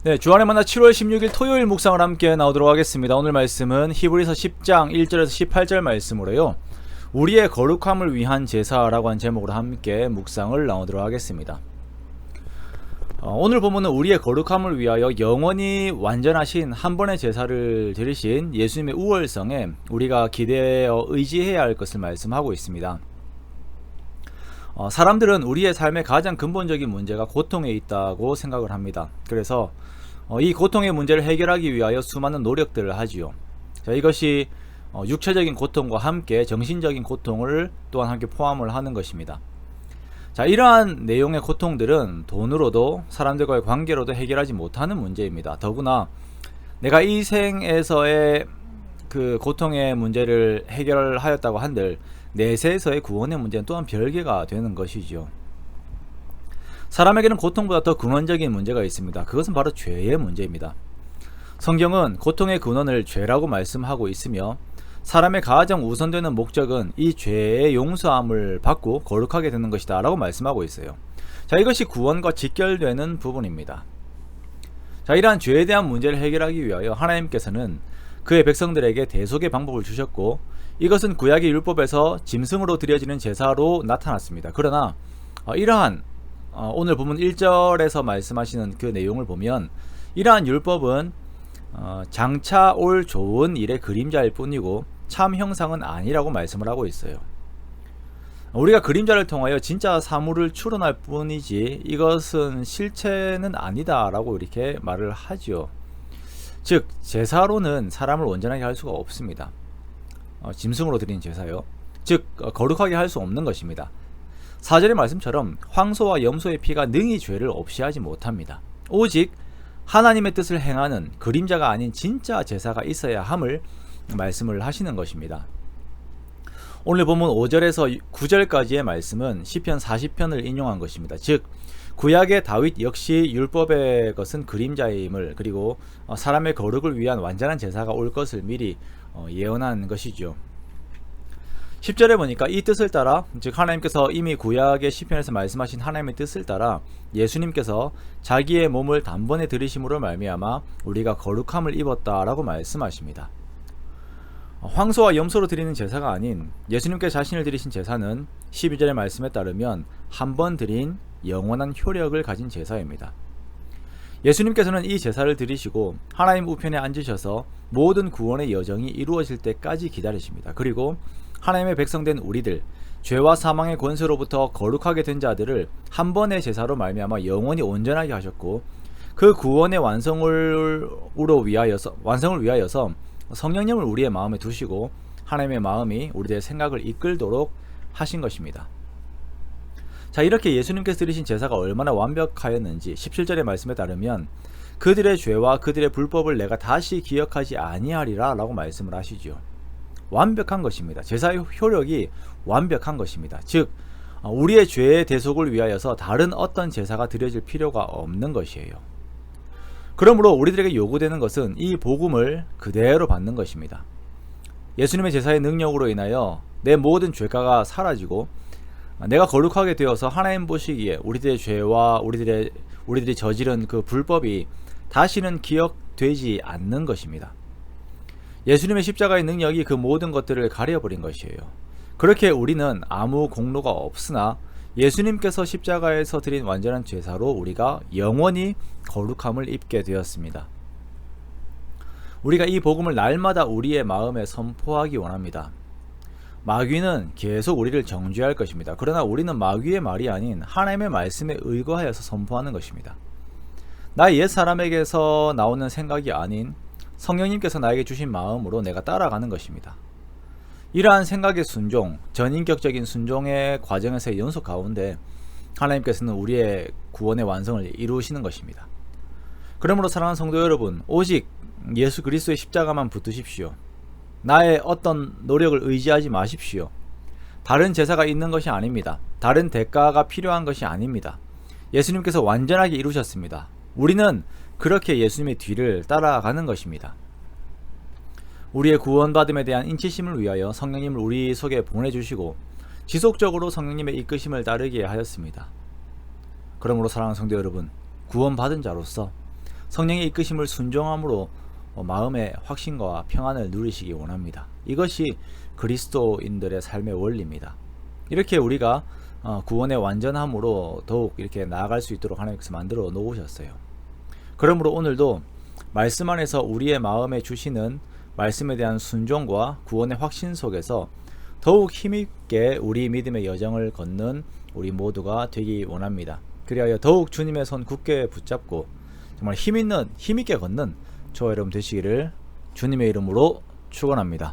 네, 주안의 만나 7월 16일 토요일 묵상을 함께 나오도록 하겠습니다. 오늘 말씀은 히브리서 10장 1절에서 18절 말씀으로요. 우리의 거룩함을 위한 제사라고 한 제목으로 함께 묵상을 나오도록 하겠습니다. 오늘 본문은 우리의 거룩함을 위하여 영원히 완전하신 한 번의 제사를 드리신 예수님의 우월성에 우리가 기대어 의지해야 할 것을 말씀하고 있습니다. 사람들은 우리의 삶의 가장 근본적인 문제가 고통에 있다고 생각을 합니다. 그래서 이 고통의 문제를 해결하기 위하여 수많은 노력들을 하지요. 자, 이것이 육체적인 고통과 함께 정신적인 고통을 또한 함께 포함을 하는 것입니다. 자, 이러한 내용의 고통들은 돈으로도 사람들과의 관계로도 해결하지 못하는 문제입니다. 더구나 내가 이 생에서의 그 고통의 문제를 해결하였다고 한들 내세에서의 구원의 문제는 또한 별개가 되는 것이죠. 사람에게는 고통보다 더 근원적인 문제가 있습니다. 그것은 바로 죄의 문제입니다. 성경은 고통의 근원을 죄라고 말씀하고 있으며 사람의 가장 우선되는 목적은 이 죄의 용서함을 받고 거룩하게 되는 것이다 라고 말씀하고 있어요. 자, 이것이 구원과 직결되는 부분입니다. 자, 이러한 죄에 대한 문제를 해결하기 위하여 하나님께서는 그의 백성들에게 대속의 방법을 주셨고 이것은 구약의 율법에서 짐승으로 드려지는 제사로 나타났습니다. 그러나 이러한 오늘 본문 1절에서 말씀하시는 그 내용을 보면 이러한 율법은 장차 올 좋은 일의 그림자일 뿐이고 참 형상은 아니라고 말씀을 하고 있어요. 우리가 그림자를 통하여 진짜 사물을 추론할 뿐이지 이것은 실체는 아니다 라고 이렇게 말을 하죠. 즉 제사로는 사람을 온전하게 할 수가 없습니다. 짐승으로 드린 제사요. 즉 거룩하게 할 수 없는 것입니다. 4절의 말씀처럼 황소와 염소의 피가 능히 죄를 없이 하지 못합니다. 오직 하나님의 뜻을 행하는 그림자가 아닌 진짜 제사가 있어야 함을 말씀을 하시는 것입니다. 오늘 본문 5절에서 9절까지의 말씀은 시편 40편을 인용한 것입니다. 즉 구약의 다윗 역시 율법의 것은 그림자임을, 그리고 사람의 거룩을 위한 완전한 제사가 올 것을 미리 예언한 것이죠. 10절에 보니까 이 뜻을 따라, 즉 하나님께서 이미 구약의 시편에서 말씀하신 하나님의 뜻을 따라 예수님께서 자기의 몸을 단번에 들이심으로 말미암아 우리가 거룩함을 입었다라고 말씀하십니다. 황소와 염소로 드리는 제사가 아닌 예수님께 자신을 드리신 제사는 12절의 말씀에 따르면 한 번 드린 영원한 효력을 가진 제사입니다. 예수님께서는 이 제사를 드리시고 하나님 우편에 앉으셔서 모든 구원의 여정이 이루어질 때까지 기다리십니다. 그리고 하나님의 백성된 우리들, 죄와 사망의 권세로부터 거룩하게 된 자들을 한 번의 제사로 말미암아 영원히 온전하게 하셨고 그 구원의 완성을 위하여서 성령님을 우리의 마음에 두시고 하나님의 마음이 우리들의 생각을 이끌도록 하신 것입니다. 자, 이렇게 예수님께서 드리신 제사가 얼마나 완벽하였는지 17절의 말씀에 따르면 그들의 죄와 그들의 불법을 내가 다시 기억하지 아니하리라 라고 말씀을 하시죠. 완벽한 것입니다. 제사의 효력이 완벽한 것입니다. 즉 우리의 죄의 대속을 위하여서 다른 어떤 제사가 드려질 필요가 없는 것이에요. 그러므로 우리들에게 요구되는 것은 이 복음을 그대로 받는 것입니다. 예수님의 제사의 능력으로 인하여 내 모든 죄가가 사라지고 내가 거룩하게 되어서 하나님 보시기에 우리들의 죄와 우리들이 저지른 그 불법이 다시는 기억되지 않는 것입니다. 예수님의 십자가의 능력이 그 모든 것들을 가려버린 것이에요. 그렇게 우리는 아무 공로가 없으나 예수님께서 십자가에서 드린 완전한 제사로 우리가 영원히 거룩함을 입게 되었습니다. 우리가 이 복음을 날마다 우리의 마음에 선포하기 원합니다. 마귀는 계속 우리를 정죄할 것입니다. 그러나 우리는 마귀의 말이 아닌 하나님의 말씀에 의거하여서 선포하는 것입니다. 나의 옛사람에게서 나오는 생각이 아닌 성령님께서 나에게 주신 마음으로 내가 따라가는 것입니다. 이러한 생각의 순종, 전인격적인 순종의 과정에서의 연속 가운데 하나님께서는 우리의 구원의 완성을 이루시는 것입니다. 그러므로 사랑하는 성도 여러분, 오직 예수 그리스도의 십자가만 붙드십시오. 나의 어떤 노력을 의지하지 마십시오. 다른 제사가 있는 것이 아닙니다. 다른 대가가 필요한 것이 아닙니다. 예수님께서 완전하게 이루셨습니다. 우리는 그렇게 예수님의 뒤를 따라가는 것입니다. 우리의 구원받음에 대한 인치심을 위하여 성령님을 우리 속에 보내주시고 지속적으로 성령님의 이끄심을 따르게 하였습니다. 그러므로 사랑하는 성도 여러분, 구원받은 자로서 성령의 이끄심을 순종함으로 마음의 확신과 평안을 누리시기 원합니다. 이것이 그리스도인들의 삶의 원리입니다. 이렇게 우리가 구원의 완전함으로 더욱 이렇게 나아갈 수 있도록 하나님께서 만들어 놓으셨어요. 그러므로 오늘도 말씀 안에서 우리의 마음에 주시는 말씀에 대한 순종과 구원의 확신 속에서 더욱 힘있게 우리 믿음의 여정을 걷는 우리 모두가 되기 원합니다. 그리하여 더욱 주님의 손 굳게 붙잡고 정말 힘있게 걷는 저와 여러분 되시기를 주님의 이름으로 축원합니다.